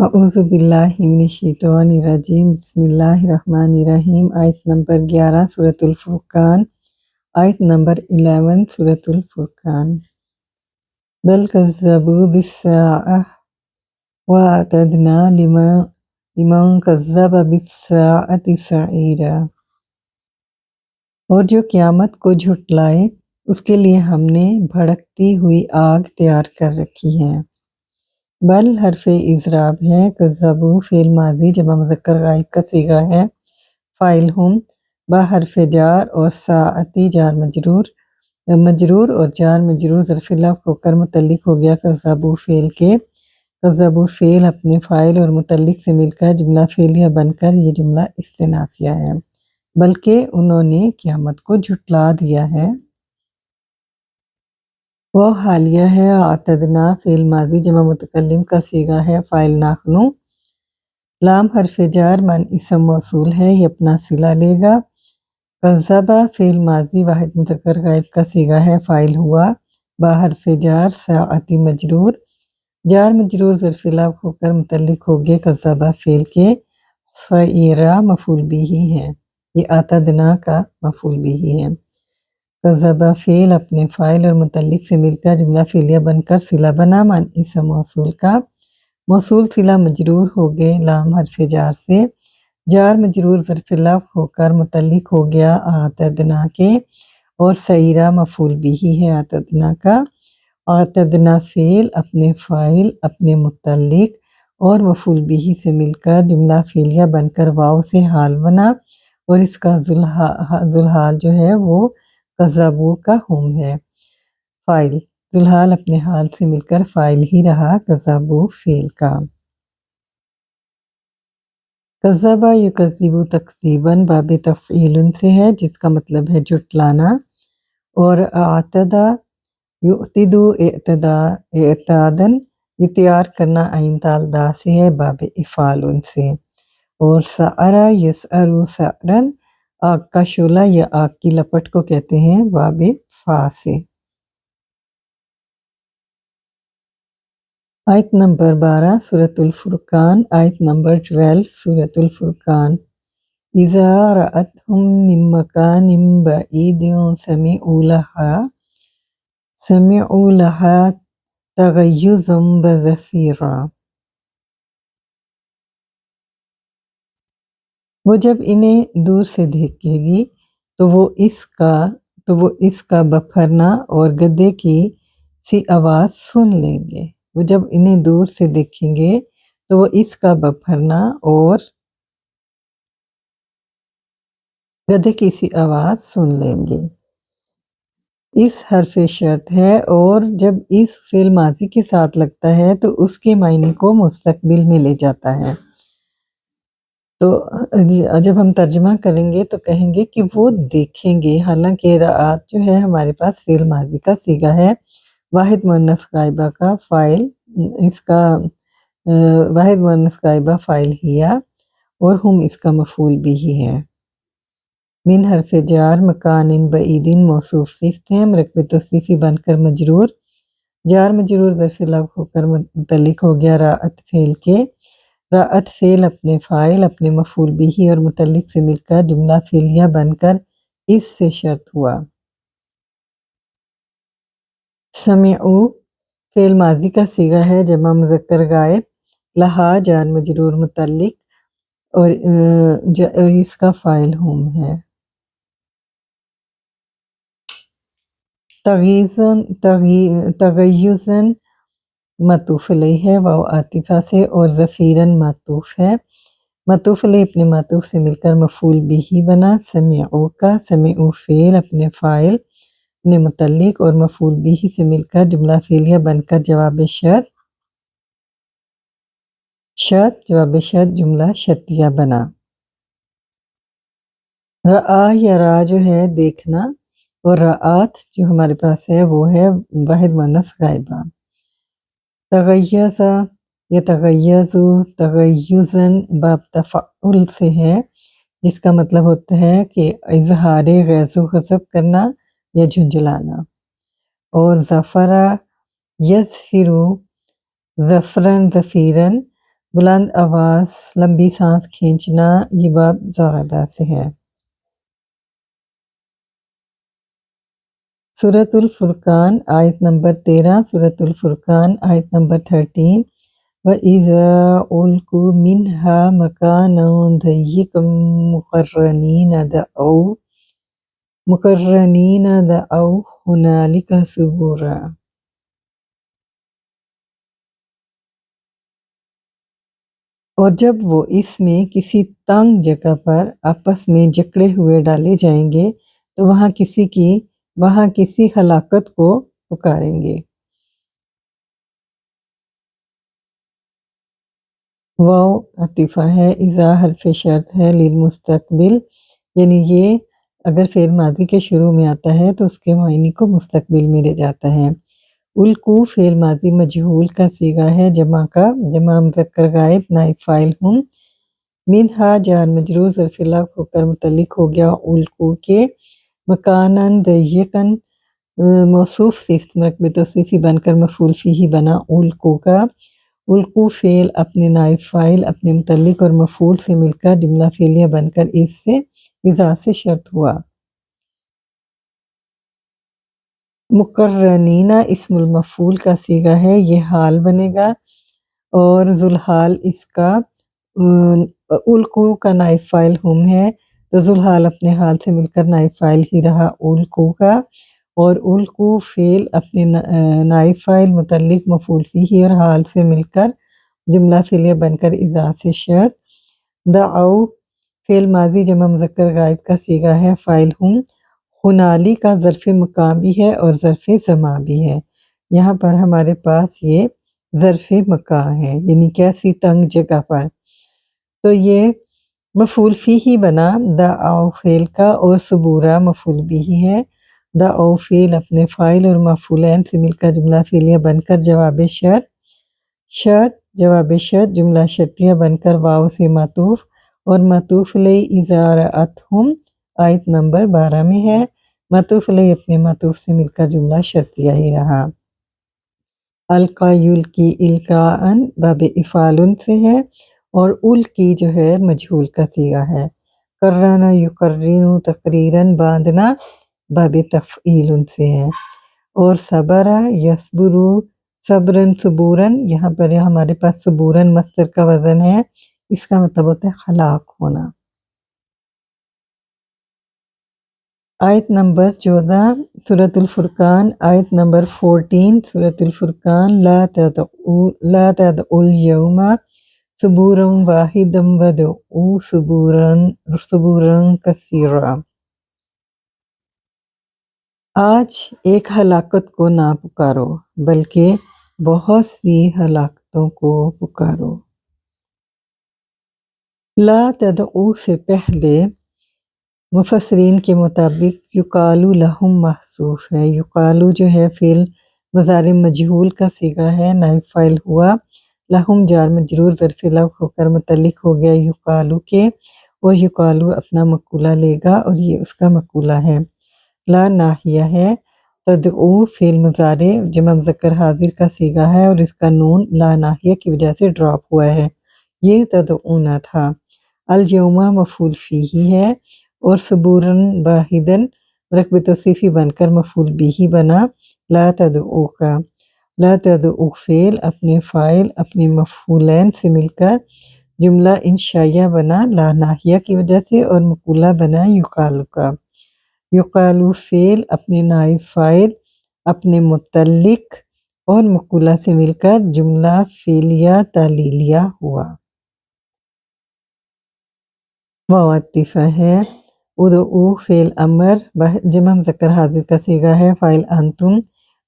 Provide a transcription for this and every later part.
اعوذ باللہ من الشیطان الرجیم بسم اللہ الرحمن الرحیم آیت نمبر 11 سورۃ الفرقان آیت نمبر 11 سورۃ الفرقان بل کذبوا بالساعۃ واعتدنا لمن کذب بالساعۃ سعیرا، اور جو قیامت کو جھٹلائے اس کے لیے ہم نے بھڑکتی ہوئی آگ تیار کر رکھی ہے۔ بل حرف اضراب ہے، کذبوا فعل ماضی جمع مذکر غائب کا صیغہ ہے، فاعل ہم، با حرف جار اور ساعتی جار مجرور اور جار مجرور ظرف لفظ ہو کر متعلق ہو گیا کذبوا فعل کے۔ کذبوا فعل اپنے فاعل اور متعلق سے مل کر جملہ فعلیہ بن کر یہ جملہ استئنافیہ ہے، بلکہ انہوں نے قیامت کو جھٹلا دیا ہے۔ وہ حالیہ ہے، اعتدنا فعل ماضی جمع متکلم کا صیغہ ہے، فاعل نحن، لام حرف جار من اسم موصول ہے، یہ اپنا صلہ لے گا۔ کذبا فعل ماضی واحد مذکر غائب کا صیغہ ہے، فاعل ہوا، با حرف جار ساعتی مجرور، جار مجرور ظرف لفظ ہو کر متعلق ہو گئے کذبا فعل کے، سعیرا مفعول بہ ہے، یہ اعتدنا کا مفعول بہ ہے۔ کذبا فعل اپنے فاعل اور متعلق سے مل کر جملہ فعلیہ بن کر صلہ بنا من اسم موصول کا، موصول صلہ مجرور ہو گئے لام حرف جار سے، جار مجرور ظرف لفظ ہو کر متعلق ہو گیا اعتدنا کے، اور سعیرا مفعول بہ ہے اعتدنا کا۔ اعتدنا فعل اپنے فاعل، اپنے متعلق اور مفعول بہ سے مل کر جملہ فعلیہ بن کر واو سے حال بنا، اور اس کا ذوالحال جو ہے وہ کذبوا کا ہم ہے، فاعل ذوالحال اپنے حال سے مل کر فاعل ہی رہا کذبوا فعل کا۔ کذبا یکذب تکذیباً باب تفعیل سے ہے، جس کا مطلب ہے جھٹلانا، اور اعتدا یعتد اعتاداً یہ تیار کرنا عین تال دا سے ہے، باب افعال سے، اور سعرا یسعر سعراً آگ کا شعلہ یا آگ کی لپٹ کو کہتے ہیں، باب فا سے۔ آیت نمبر 12 سورۃ الفرقان آیت نمبر 12 سورۃ الفرقان اذا رأتهم من مکان بعید سمعوا لها تغیظا وزفیرا، وہ جب انہیں دور سے دیکھے گی تو وہ اس کا بپھرنا اور گدے کی سی آواز سن لیں گے۔ وہ جب انہیں دور سے دیکھیں گے تو وہ اس کا بپھرنا اور گدے کی سی آواز سن لیں گے۔ اس حرف شرط ہے، اور جب اس فعل ماضی کے ساتھ لگتا ہے تو اس کے معنی کو مستقبل میں لے جاتا ہے۔ تو جب ہم ترجمہ کریں گے تو کہیں گے کہ وہ دیکھیں گے، حالانکہ رعات جو ہے ہمارے پاس فعل ماضی کا صیغہ ہے، واحد مؤنث غائبہ کا فاعل، اس کا واحد مؤنث غائبہ فاعل ہیا، اور ہم اس کا مفعول بھی ہے۔ من حرف جار مکان بعید موصوف صفت ہے، مرکب توصیفی بن کر مجرور، جار مجرور ظرف لفظ ہو کر متعلق ہو گیا راعت فعل کے۔ راعت فعل اپنے فاعل، اپنے مفعول بھی اور متعلق سے مل کر جملہ فعلیہ بن کر اس سے شرط ہوا۔ سمعوا فعل ماضی کا صیغہ ہے جمع مذکر غائب، لہا جار مجرور متعلق، اور اس کا فاعل ہم ہے۔ تغیظاً معطوف علیہ ہے واو عاطفہ سے، اور زفیراً معطوف ہے، معطوف علیہ اپنے معطوف سے مل کر مفعول بھی بنا سمعوا کا۔ سمعوا فعل اپنے فاعل، اپنے متعلق اور مفعول بھی سے مل کر جملہ فعلیہ بن کر جواب شرط جملہ شرطیہ بنا۔ رآ یا را جو ہے دیکھنا، اور رآت جو ہمارے پاس ہے وہ ہے واحد مؤنث غائبہ۔ تغیظا یا تغیظ تغیظاً باب تفعل سے ہے، جس کا مطلب ہوتا ہے کہ اظہار غیظ و غضب کرنا یا جھنجھلانا۔ اور زفرا یزفر زفراً زفیراً बुलंद आवाज़, लंबी सांस खींचना, ये बाब ज़ौरादा से है। सूरतुल फुरकान आयत नंबर 13, सूरतुल फुरकान आयत नंबर 13। वइज़ा उल्कू मिन्हा मकानन दय्यिकम मुकर्रनीन दअौ हुनालिका सुबूरा। और जब वो इसमें किसी तंग जगह पर आपस में जकड़े हुए डाले जाएंगे तो वहाँ किसी हलाकत को पुकारेंगे। वाव अतीफ़ा है, इज़ा हर्फ शर्त है लिल मुस्तकबिल, यानी ये अगर फ़ेल माज़ी के शुरू में आता है तो उसके मायने को मुस्तकबिल में ले जाता है। उल्कू फ़ेल माज़ी मजहूल का सीगा है, जमा मुज़क्कर गायब नाइब फ़ाइल हुम। मिन्हा जार मजरूर ज़र्फ़ होकर मुतल्लिक हो गया उल्कू के। मकानन दय्यकन मौसूफ सिफ़त मरकब तौसीफ़ी बनकर मफ़ूल फ़ीही बना उल्कू का। उल्कू फ़ेल अपने नाइब फ़ाइल अपने मुतल्लिक और मफ़ूल से मिलकर जुमला फ़ेलिया बनकर इससे इज़ा से शर्त हुआ। मुकर्रनीना इस्मुल मफ़ूल का सीगा है, ये हाल बनेगा और ज़ुलहाल इसका उल्कू का नाइब फ़ाइल हुम है, तो ज़ुलहाल अपने हाल से मिलकर नाइब फ़ाइल ही रहा उल्कू का। और उल्कू फ़ेल अपने नाइब फ़ाइल मुतल्लिक मफ़ूल फ़ीही और हाल से मिलकर जुमला फ़ेलिया बनकर इज़ा से शर्त। दअौ फ़ेल माज़ी जमा मुज़क्कर गायब का सीगा है, फ़ाइल हुम। हुनाली का ज़र्फ़ मकाम भी है और ज़र्फ़ ज़मा भी है। यहाँ पर हमारे पास ये ज़र्फ़ मकां है, यानी कैसी तंग जगह पर। तो ये मफ़ूल फ़ीही बना दअौ फ़ेल का और सुबूरा मफ़ूल बिही है। दअौ फ़ेल अपने फ़ाइल और मफ़ूलैन से मिलकर जुमला फ़ेलिया बनकर जवाब शर्त जुमला शर्तिया बनकर वाव से मातूफ़ और मातूफ़ अलैहि इज़ा रअतहुम आयत नंबर 12 में है। मातूफ़ अलैहि अपने मातूफ़ से मिलकर जुमला शर्तिया ही रहा। अलका युल्की इल्काअन बाब इफ़ालुन से है और उल की जो है मजहूल का सीगा है। कर्रना युकर्रिनु तकरीरन बांधना बाब तफ़ईलुन से है। और सबरा यस्बुरु सब्रन सुबूरन, यहाँ पर हमारे पास सुबूरन मस्दर का वज़न है, इसका मतलब होता है हलाक होना। आयत नंबर 14 सूरतुल फुरकान आयत नंबर 14 सूरतुल फुरकान ला तदउल यौमा सुबूरन वाहिदम वदउ सुबूरन कसीरा। आज एक हलाकत को ना पुकारो बल्कि बहुत सी हलाकतों को पुकारो। ला तदउ से पहले मुफस्सिरीन के मुताबिक युकालु लहुम महसूफ है। युकालु जो है फ़िल मुज़ारे मजहूल का सीगा है, नाइब फ़ाइल हुआ। लहुम जार मजरूर ज़र्फ़ लव होकर मुतल्लिक हो गया युकालु के, और युकालु अपना मक़ूला लेगा और ये उसका मक़ूला है। ला नाहिया है। तदउ फ़िल मुज़ारे जमा मुज़क्कर हाज़िर का सीगा है और इसका नून ला नाहिया की वजह से ड्रॉप हुआ है, ये तदउना था। अल यौमा मफ़ूल फ़ीही है और सुबूरन वाहिदन रकब तौसीफ़ी बनकर मफ़ूल बिही बना ला तदउ का। ला तदउ फ़ेल अपने फ़ाइल अपने मफ़ूलैन से मिलकर जुमला इंशाइया बना ला नाहिया की वजह से और मक़ूला बना युकालु का। युकालु फ़ेल अपने नाइब फ़ाइल अपने मुतल्लिक और मक़ूला से मिलकर जुमला फ़ेलिया तालीलिया हुआ। वातिफ़ा है। उदउ फ़ेल अमर जमा मुज़क्कर हाज़िर का सीगा है, फ़ाइल अंतुम।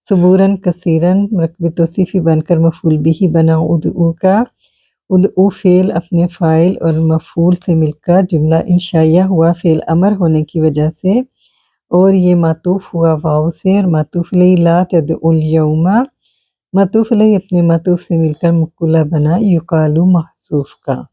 सुबूरन कसीरन रकब तौसीफ़ी बनकर मफ़ूल बिही बना उदउ का। उदउ फ़ेल अपने फ़ाइल और मफ़ूल से मिलकर जुमला इंशाइया हुआ फ़ेल अमर होने की वजह से, और ये मातूफ़ हुआ वाव से और मातूफ़ अलैहि ला तदउल यौमा। मातूफ़ अलैहि अपने मातूफ़ से मिलकर मक़ूला बना युकालु महसूफ़ का।